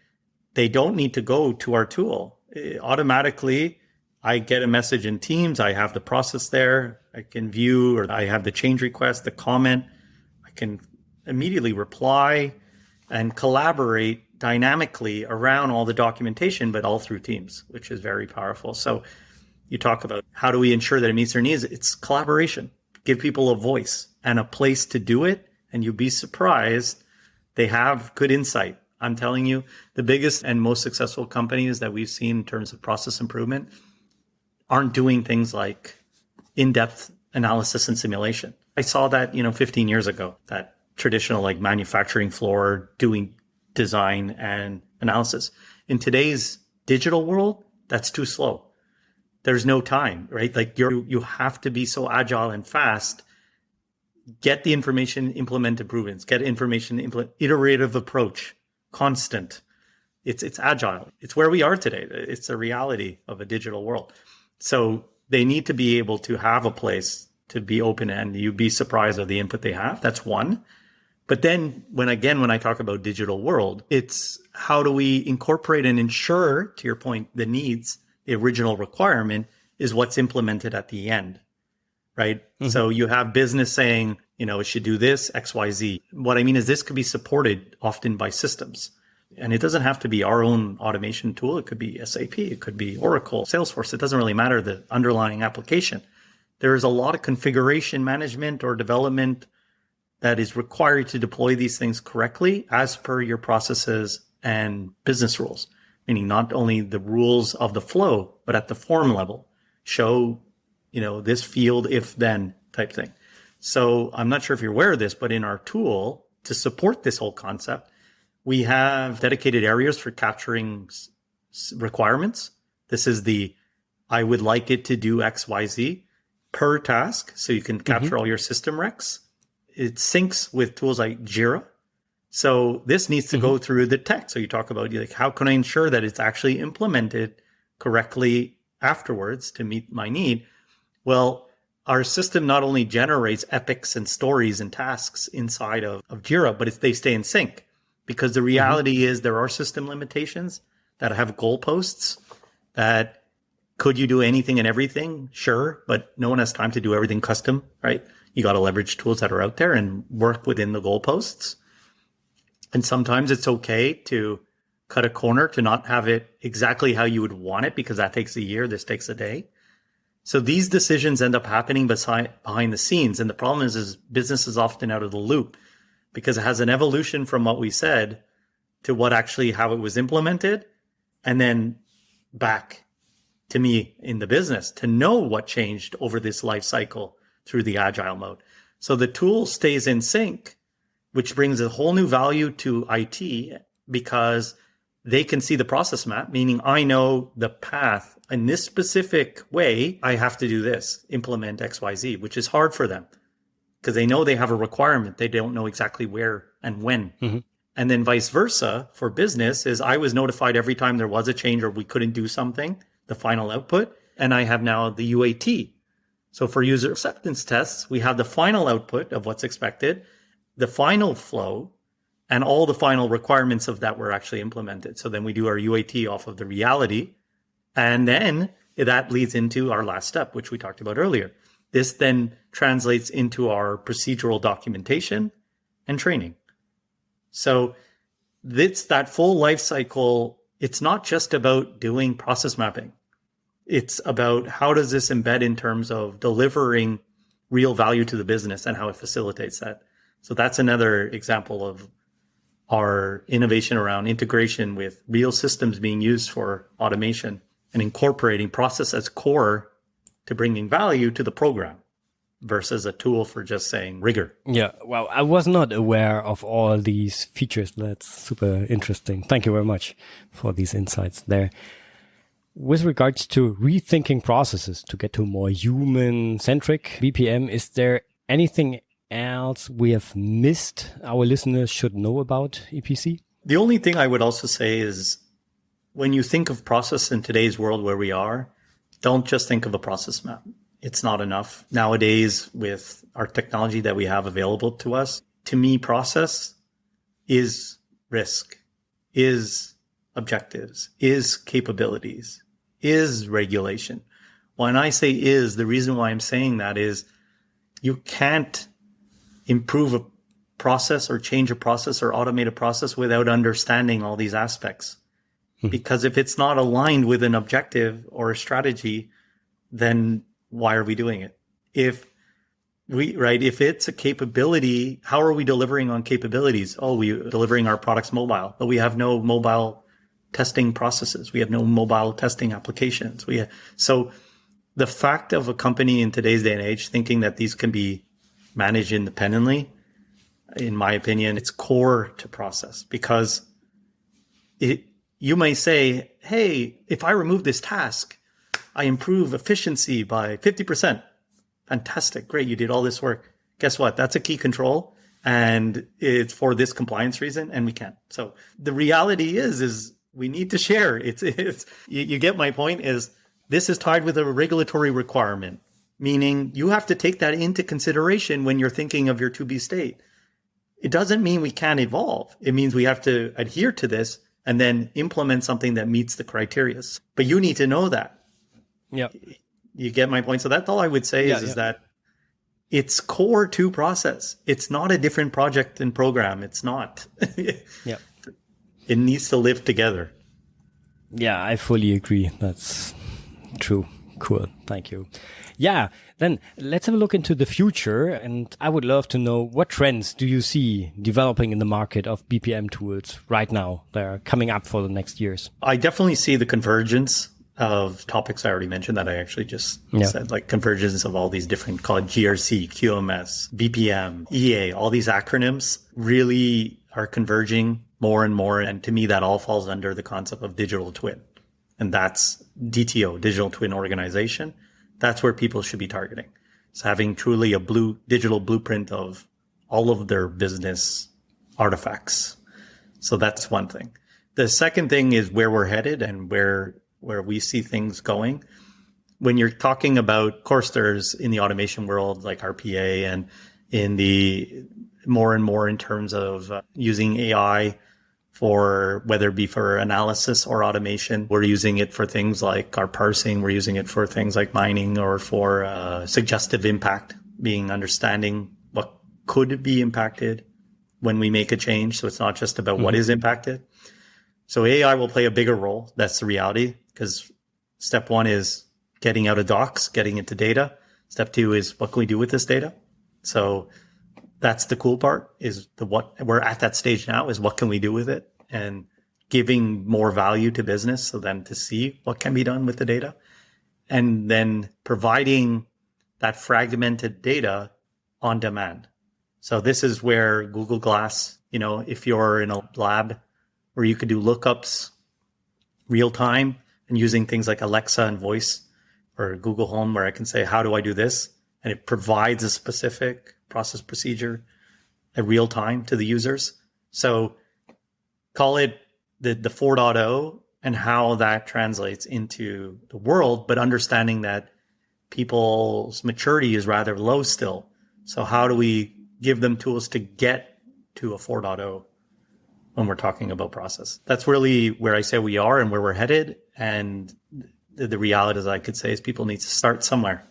they don't need to go to our tool. Automatically, I get a message in Teams. I have the process there. I can view, or I have the change request, the comment. I can immediately reply and collaborate dynamically around all the documentation, but all through Teams, which is very powerful. So you talk about how do we ensure that it meets their needs? It's collaboration. Give people a voice and a place to do it, and you'll be surprised. They have good insight. I'm telling you, the biggest and most successful companies that we've seen in terms of process improvement aren't doing things like in-depth analysis and simulation. I saw that, 15 years ago, that traditional like manufacturing floor doing design and analysis. In today's digital world, that's too slow. There's no time, right? Like you have to be so agile and fast. Get the information, implement improvements, get information, iterative approach, constant. It's agile. It's where we are today. It's the reality of a digital world. So they need to be able to have a place to be open, and you'd be surprised of the input they have. That's one. But then when I talk about digital world, it's how do we incorporate and ensure, to your point, the needs, the original requirement is what's implemented at the end, right? So you have business saying, it should do this, X, Y, Z. What I mean is this could be supported often by systems. And it doesn't have to be our own automation tool. It could be SAP. It could be Oracle, Salesforce. It doesn't really matter the underlying application. There is a lot of configuration management or development that is required to deploy these things correctly as per your processes and business rules, meaning not only the rules of the flow, but at the form level. Show, this field if then type thing. So I'm not sure if you're aware of this, but in our tool to support this whole concept, we have dedicated areas for capturing requirements. This is I would like it to do X, Y, Z per task. So you can capture all your system recs. It syncs with tools like Jira. So this needs to go through the tech. So you talk about how can I ensure that it's actually implemented correctly afterwards to meet my need? Well, our system not only generates epics and stories and tasks inside of Jira, but they stay in sync, because the reality is there are system limitations that have goalposts that could you do anything and everything? Sure, but no one has time to do everything custom, right? You got to leverage tools that are out there and work within the goalposts. And sometimes it's okay to cut a corner, to not have it exactly how you would want it, because that takes a year. This takes a day. So these decisions end up happening behind the scenes. And the problem is business is often out of the loop, because it has an evolution from what we said to how it was implemented, and then back to me in the business to know what changed over this life cycle through the agile mode. So the tool stays in sync, which brings a whole new value to IT because they can see the process map, meaning I know the path in this specific way. I have to do this, implement XYZ, which is hard for them because they know they have a requirement. They don't know exactly where and when. Mm-hmm. And then vice versa for business is I was notified every time there was a change or we couldn't do something, the final output. And I have now the UAT. So for user acceptance tests, we have the final output of what's expected, the final flow, and all the final requirements of that were actually implemented. So then we do our UAT off of the reality. And then that leads into our last step, which we talked about earlier. This then translates into our procedural documentation and training. So it's that full life cycle. It's not just about doing process mapping. It's about how does this embed in terms of delivering real value to the business and how it facilitates that. So that's another example of our innovation around integration with real systems being used for automation and incorporating process as core to bringing value to the program versus a tool for just saying rigor. Yeah, well, I was not aware of all these features. That's super interesting. Thank you very much for these insights there. With regards to rethinking processes to get to more human-centric BPM, is there anything else we have missed our listeners should know about EPC? The only thing I would also say is when you think of process in today's world where we are, don't just think of a process map. It's not enough. Nowadays, with our technology that we have available to us, to me, process is risk, is objectives, is capabilities, is regulation. When I say is, the reason why I'm saying that is you can't improve a process or change a process or automate a process without understanding all these aspects. Because if it's not aligned with an objective or a strategy, then why are we doing it? If it's a capability, how are we delivering on capabilities? Oh, we're delivering our products mobile, but we have no mobile testing processes. We have no mobile testing applications. So the fact of a company in today's day and age thinking that these can be managed independently, in my opinion, it's core to process because you may say, hey, if I remove this task, I improve efficiency by 50%. Fantastic. Great. You did all this work. Guess what? That's a key control and it's for this compliance reason and we can't. So the reality is we need to share. You get my point is this is tied with a regulatory requirement, meaning you have to take that into consideration when you're thinking of your to-be state. It doesn't mean we can't evolve. It means we have to adhere to this and then implement something that meets the criteria. But you need to know that. Yeah. You get my point? So that's all I would say is that it's core to process. It's not a different project and program. It's not. Yeah. It needs to live together. Yeah, I fully agree. That's true. Cool. Thank you. Yeah. Then let's have a look into the future. And I would love to know what trends do you see developing in the market of BPM tools right now that are coming up for the next years? I definitely see the convergence of topics I already mentioned that I actually just said, like convergence of all these different called GRC, QMS, BPM, EA, all these acronyms really are converging more and more. And to me, that all falls under the concept of digital twin. And that's DTO, digital twin organization. That's where people should be targeting. So having truly a digital blueprint of all of their business artifacts. So that's one thing. The second thing is where we're headed and where we see things going. When you're talking about, of course, there's in the automation world like RPA and in the more and more in terms of using AI for whether it be for analysis or automation. We're using it for things like our parsing. We're using it for things like mining or for suggestive impact, being understanding what could be impacted when we make a change. So it's not just about what is impacted. So AI will play a bigger role. That's the reality because step one is getting out of docs, getting into data. Step two is what can we do with this data? So that's the cool part is what we're at that stage now is what can we do with it and giving more value to business so then to see what can be done with the data and then providing that fragmented data on demand. So this is where Google Glass, if you're in a lab where you could do lookups real time and using things like Alexa and voice or Google Home, where I can say, how do I do this? And it provides a specific process procedure at real time to the users. So call it the 4.0 and how that translates into the world, but understanding that people's maturity is rather low still. So how do we give them tools to get to a 4.0 when we're talking about process? That's really where I say we are and where we're headed. And the reality, as I could say, is people need to start somewhere.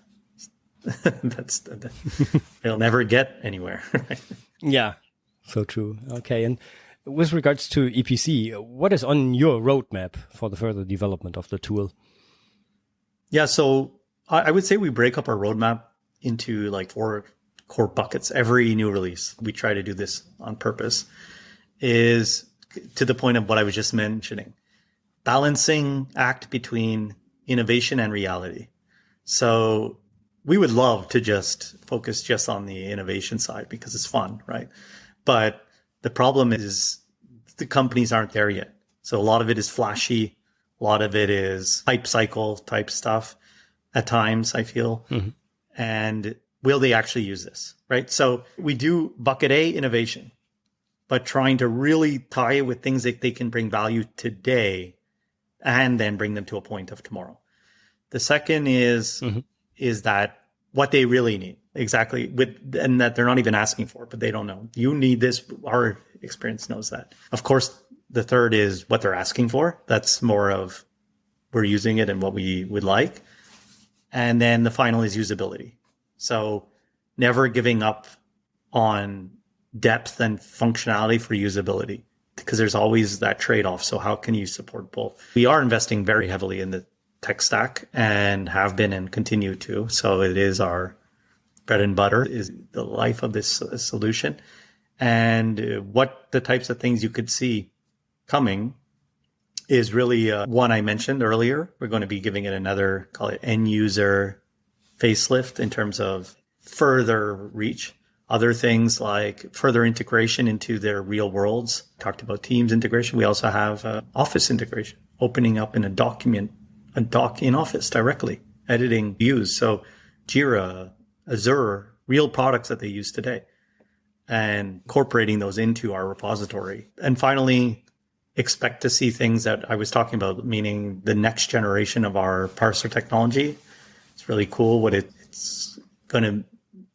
They'll never get anywhere. Right? Yeah, so true. Okay. And with regards to EPC, what is on your roadmap for the further development of the tool? Yeah, so I would say we break up our roadmap into like 4 core buckets. Every new release, we try to do this on purpose, is to the point of what I was just mentioning. Balancing act between innovation and reality. So we would love to just focus just on the innovation side because it's fun, right? But the problem is the companies aren't there yet. So a lot of it is flashy. A lot of it is hype cycle type stuff at times, I feel. Mm-hmm. And will they actually use this, right? So we do bucket A, innovation, but trying to really tie it with things that they can bring value today and then bring them to a point of tomorrow. The second is that what they really need exactly and that they're not even asking for, but they don't know. You need this. Our experience knows that. Of course, the third is what they're asking for. That's more of we're using it and what we would like. And then the final is usability. So never giving up on depth and functionality for usability, because there's always that trade-off. So how can you support both? We are investing very heavily in the tech stack and have been and continue to. So it is our bread and butter, is the life of this solution. And what the types of things you could see coming is really one I mentioned earlier. We're going to be giving it another, call it end user facelift in terms of further reach. Other things like further integration into their real worlds. Talked about Teams integration. We also have Office integration, opening up in a doc in Office directly, editing views. So Jira, Azure, real products that they use today, and incorporating those into our repository. And finally, expect to see things that I was talking about, meaning the next generation of our parser technology. It's really cool what it's going to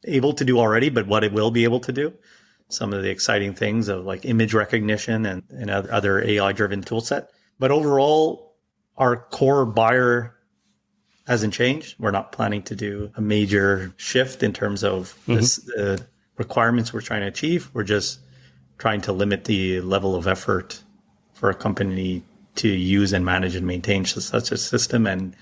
able to do already, but what it will be able to do. Some of the exciting things of like image recognition and other AI-driven tool set. But overall, our core buyer hasn't changed. We're not planning to do a major shift in terms of the requirements we're trying to achieve. We're just trying to limit the level of effort for a company to use and manage and maintain such a system and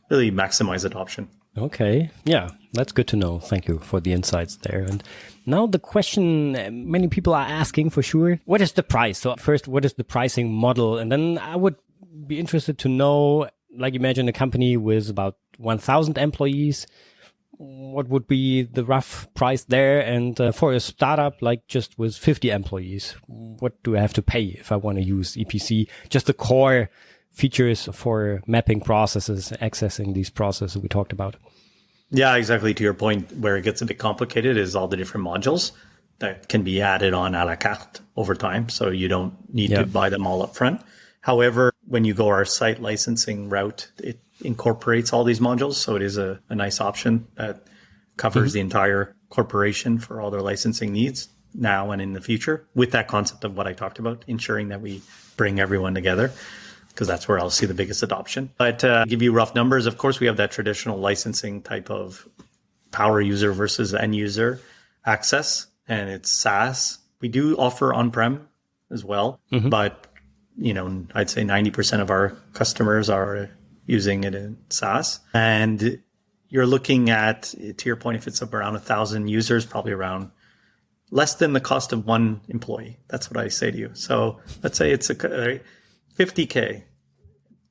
really maximize adoption. Okay. Yeah, that's good to know. Thank you for the insights there. And now the question many people are asking for sure, what is the price? So first, what is the pricing model? And then I would be interested to know, like imagine a company with about 1,000 employees, what would be the rough price there? And for a startup, like just with 50 employees, what do I have to pay if I want to use EPC? Just the core features for mapping processes, accessing these processes we talked about. Yeah, exactly. To your point, where it gets a bit complicated is all the different modules that can be added on a la carte over time. So you don't need to buy them all up front. However, when you go our site licensing route, it incorporates all these modules. So it is a nice option that covers the entire corporation for all their licensing needs now and in the future, with that concept of what I talked about, ensuring that we bring everyone together, because that's where I'll see the biggest adoption. But to give you rough numbers, of course, we have that traditional licensing type of power user versus end user access, and it's SaaS. We do offer on-prem as well, but I'd say 90% of our customers are using it in SaaS. And you're looking at, to your point, if it's up around 1,000 users, probably around less than the cost of one employee. That's what I say to you. So let's say it's $50K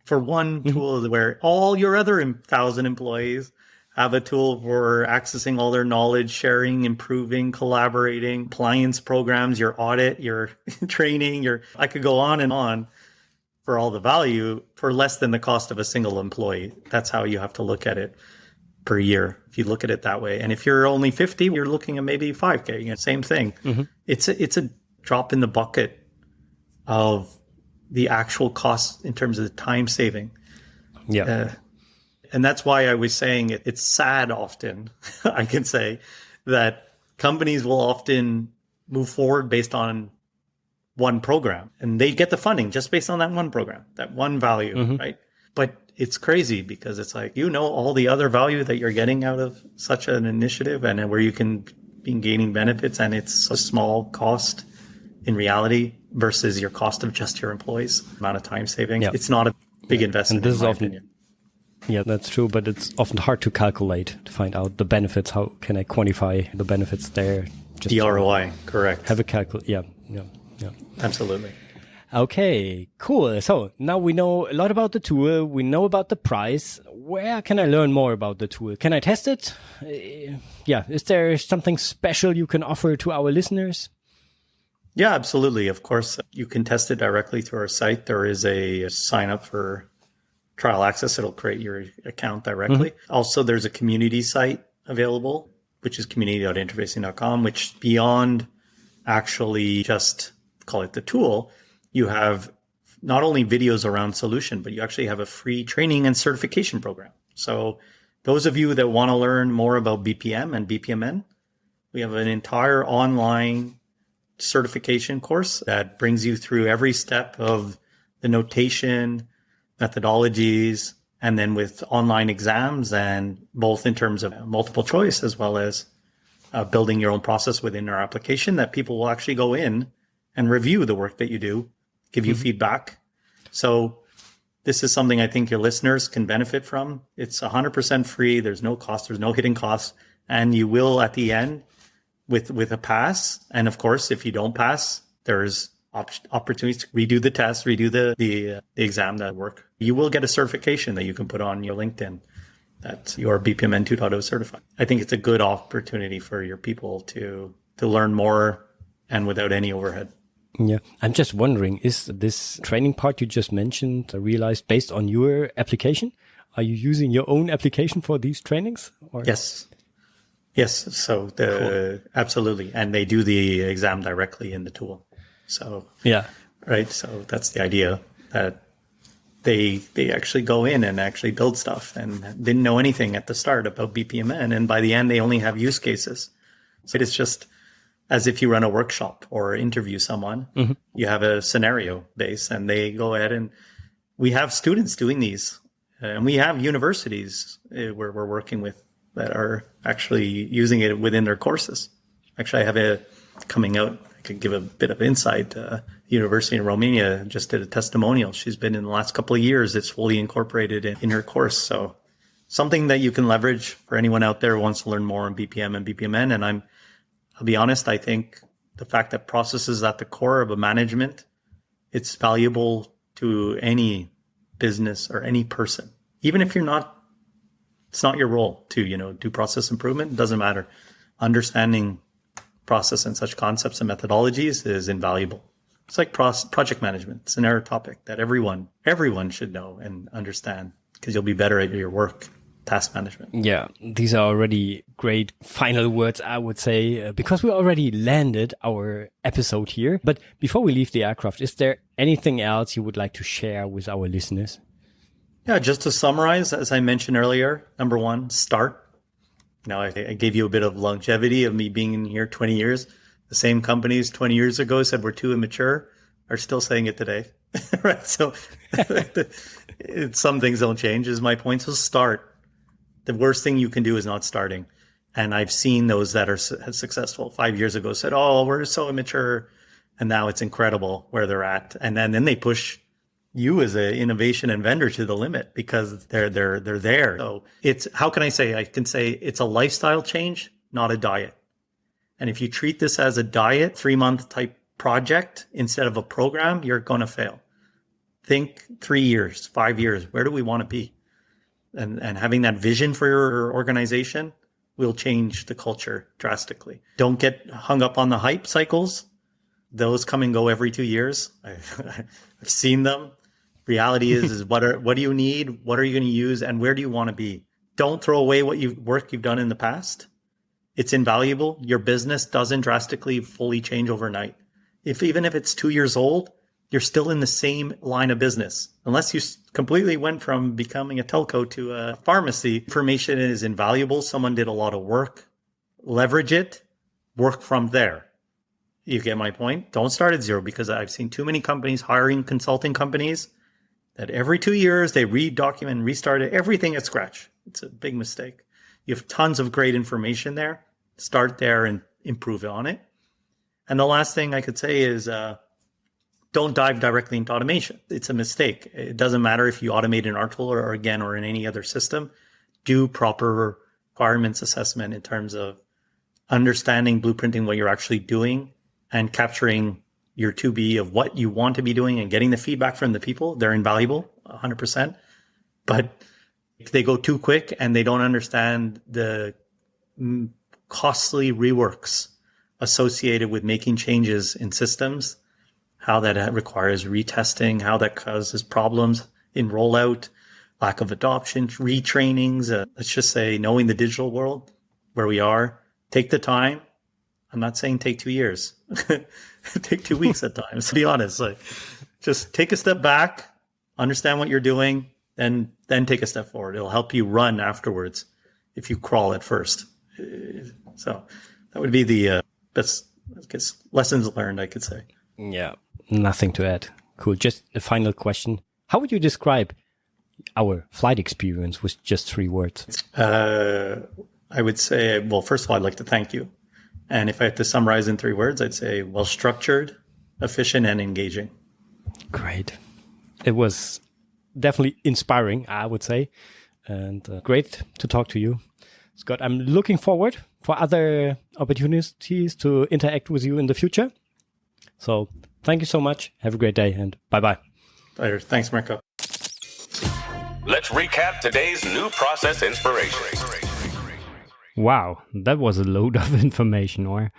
for one tool where all your other 1,000 employees have a tool for accessing all their knowledge, sharing, improving, collaborating, compliance programs, your audit, your training, I could go on and on for all the value for less than the cost of a single employee. That's how you have to look at it per year, if you look at it that way. And if you're only 50, you're looking at maybe 5K, same thing. Mm-hmm. It's a drop in the bucket of the actual cost in terms of the time saving. Yeah. And that's why I was saying it's sad often, I can say, that companies will often move forward based on one program, and they get the funding just based on that one program, that one value, mm-hmm. right? But it's crazy because it's like, all the other value that you're getting out of such an initiative and where you can be gaining benefits, and it's a small cost in reality versus your cost of just your employees, amount of time saving. Yeah. It's not a big investment, and this in my is often, opinion. Yeah, that's true, but it's often hard to calculate, to find out the benefits. How can I quantify the benefits there? Just the ROI, correct. Have a calculate. Yeah. Absolutely. Okay, cool. So now we know a lot about the tool. We know about the price. Where can I learn more about the tool? Can I test it? Is there something special you can offer to our listeners? Yeah, absolutely. Of course, you can test it directly through our site. There is a sign up for trial access. It'll create your account directly. Mm-hmm. Also, there's a community site available, which is community.interfacing.com, which beyond actually just call it the tool, you have not only videos around solution, but you actually have a free training and certification program. So those of you that want to learn more about BPM and BPMN, we have an entire online certification course that brings you through every step of the notation, methodologies, and then with online exams, and both in terms of multiple choice as well as building your own process within our application, that people will actually go in and review the work that you do, give you mm-hmm. feedback. So this is something I think your listeners can benefit from. It's 100% free. There's no cost. There's no hidden costs. And you will, at the end, with a pass. And of course, if you don't pass, there's opportunities to redo the test, redo the exam, that work. You will get a certification that you can put on your LinkedIn that you are BPMN 2.0 certified. I think it's a good opportunity for your people to learn more and without any overhead. Yeah. I'm just wondering, is this training part you just mentioned realized based on your application? Are you using your own application for these trainings? Or? Yes. So Cool. Absolutely. And they do the exam directly in the tool. So, yeah. Right. So that's the idea, that they actually go in and actually build stuff and didn't know anything at the start about BPMN. And by the end, they only have use cases. So it's just as if you run a workshop or interview someone, mm-hmm. you have a scenario base, and they go ahead, and we have students doing these, and we have universities where we're working with that are actually using it within their courses. Actually, I have a coming out. I could give a bit of insight. University in Romania just did a testimonial. She's been in the last couple of years. It's fully incorporated in her course. So something that you can leverage for anyone out there who wants to learn more on BPM and BPMN. And I'll be honest, I think the fact that process is at the core of a management, it's valuable to any business or any person. Even if it's not your role to, do process improvement, it doesn't matter. Understanding process and such concepts and methodologies is invaluable. It's like project management. It's an area topic that everyone should know and understand, because you'll be better at your work. Task management. Yeah, these are already great final words, I would say, because we already landed our episode here. But before we leave the aircraft, is there anything else you would like to share with our listeners? Yeah, just to summarize, as I mentioned earlier, number one, start. I gave you a bit of longevity of me being in here 20 years. The same companies 20 years ago said we're too immature are still saying it today. Right? So some things don't change, is my point. So start. The worst thing you can do is not starting. And I've seen those that are successful 5 years ago said, oh, we're so immature. And now it's incredible where they're at. And then they push you as an innovation and vendor to the limit because they're there. So I can say it's a lifestyle change, not a diet. And if you treat this as a diet, 3-month type project instead of a program, you're going to fail. Think 3 years, 5 years. Where do we want to be? and having that vision for your organization will change the culture drastically. Don't get hung up on the hype cycles. Those come and go every 2 years. I've seen them. Reality is what do you need? What are you going to use? And where do you want to be? Don't throw away work you've done in the past. It's invaluable. Your business doesn't drastically fully change overnight. Even if it's 2 years old, you're still in the same line of business. Unless you completely went from becoming a telco to a pharmacy, information is invaluable. Someone did a lot of work. Leverage it. Work from there. You get my point? Don't start at zero, because I've seen too many companies hiring consulting companies that every 2 years they redocument, restart everything at scratch. It's a big mistake. You have tons of great information there. Start there and improve on it. And the last thing I could say is don't dive directly into automation. It's a mistake. It doesn't matter if you automate in our tool or in any other system. Do proper requirements assessment in terms of understanding, blueprinting what you're actually doing and capturing your 2B of what you want to be doing and getting the feedback from the people. They're invaluable, 100%. But if they go too quick and they don't understand the costly reworks associated with making changes in systems, how that requires retesting, how that causes problems in rollout, lack of adoption, retrainings, let's just say knowing the digital world where we are, take the time. I'm not saying take 2 years. Take 2 weeks at times, to be honest. Just take a step back, understand what you're doing, then take a step forward. It'll help you run afterwards if you crawl at first. So that would be the best, I guess, lessons learned, I could say. Yeah, nothing to add. Cool. Just a final question. How would you describe our flight experience with just 3 words? I would say, well, first of all, I'd like to thank you. And if I had to summarize in 3 words, I'd say well-structured, efficient, and engaging. Great. It was definitely inspiring, I would say. And great to talk to you, Scott. I'm looking forward for other opportunities to interact with you in the future. So thank you so much. Have a great day and bye-bye. Later. Thanks, Marco. Let's recap today's new process inspiration. Wow, that was a load of information,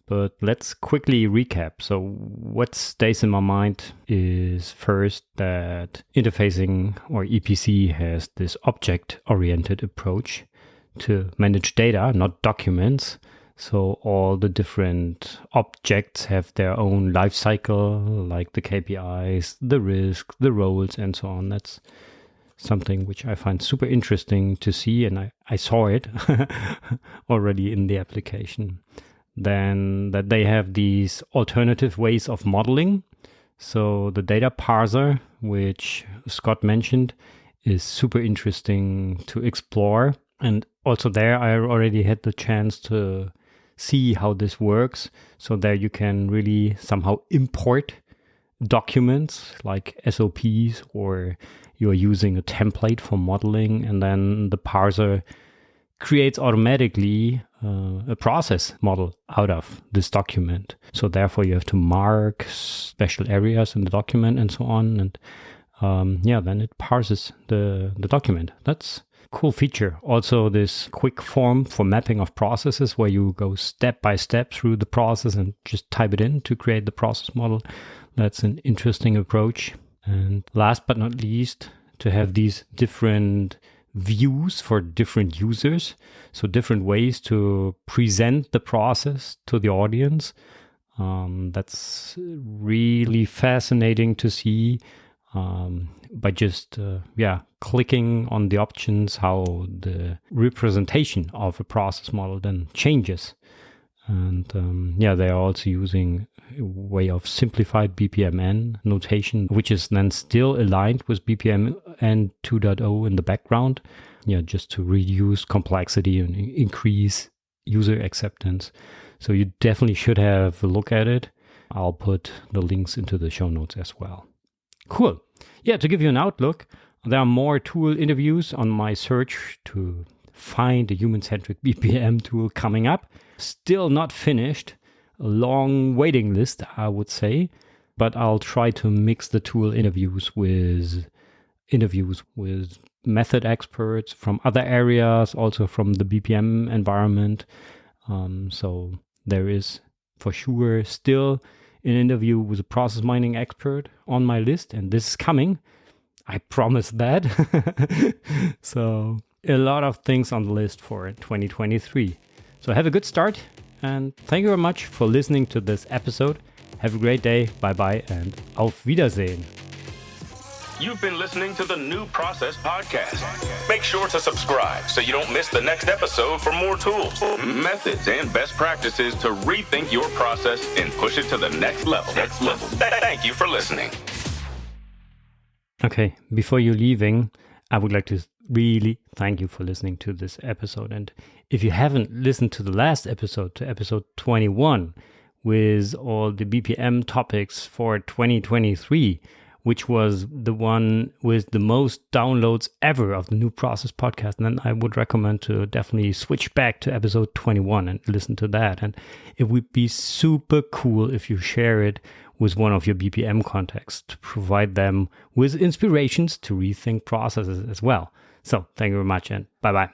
but let's quickly recap. So what stays in my mind is first that interfacing or EPC has this object-oriented approach to manage data, not documents. So all the different objects have their own life cycle, like the KPIs, the risk, the roles, and so on. That's something which I find super interesting to see, and I saw it already in the application. Then that they have these alternative ways of modeling. So the data parser, which Scott mentioned, is super interesting to explore. And also there I already had the chance to see how this works. So there you can really somehow import documents like SOPs, or you're using a template for modeling, and then the parser creates automatically a process model out of this document. So therefore you have to mark special areas in the document and so on. And then it parses the document. That's a cool feature. Also this quick form for mapping of processes, where you go step by step through the process and just type it in to create the process model. That's an interesting approach. And last but not least, to have these different views for different users. So different ways to present the process to the audience. That's really fascinating to see by just clicking on the options, how the representation of a process model then changes. And they are also using a way of simplified BPMN notation, which is then still aligned with BPMN 2.0 in the background, just to reduce complexity and increase user acceptance. So you definitely should have a look at it. I'll put the links into the show notes as well. Cool. Yeah, to give you an outlook, there are more tool interviews on my search to find a human-centric BPM tool coming up. Still not finished. A long waiting list, I would say. But I'll try to mix the tool interviews with method experts from other areas, also from the BPM environment. So there is for sure still an interview with a process mining expert on my list, and this is coming. I promise that. So a lot of things on the list for 2023. So have a good start, and thank you very much for listening to this episode. Have a great day. Bye-bye and auf Wiedersehen. You've been listening to the New Process Podcast. Make sure to subscribe so you don't miss the next episode for more tools, methods, and best practices to rethink your process and push it to the next level. Thank you for listening. Okay, before you're leaving, I would like to really thank you for listening to this episode. And if you haven't listened to the last episode, to episode 21, with all the BPM topics for 2023, which was the one with the most downloads ever of the New Process Podcast, then I would recommend to definitely switch back to episode 21 and listen to that. And it would be super cool if you share it with one of your BPM contacts to provide them with inspirations to rethink processes as well. So thank you very much, and bye-bye.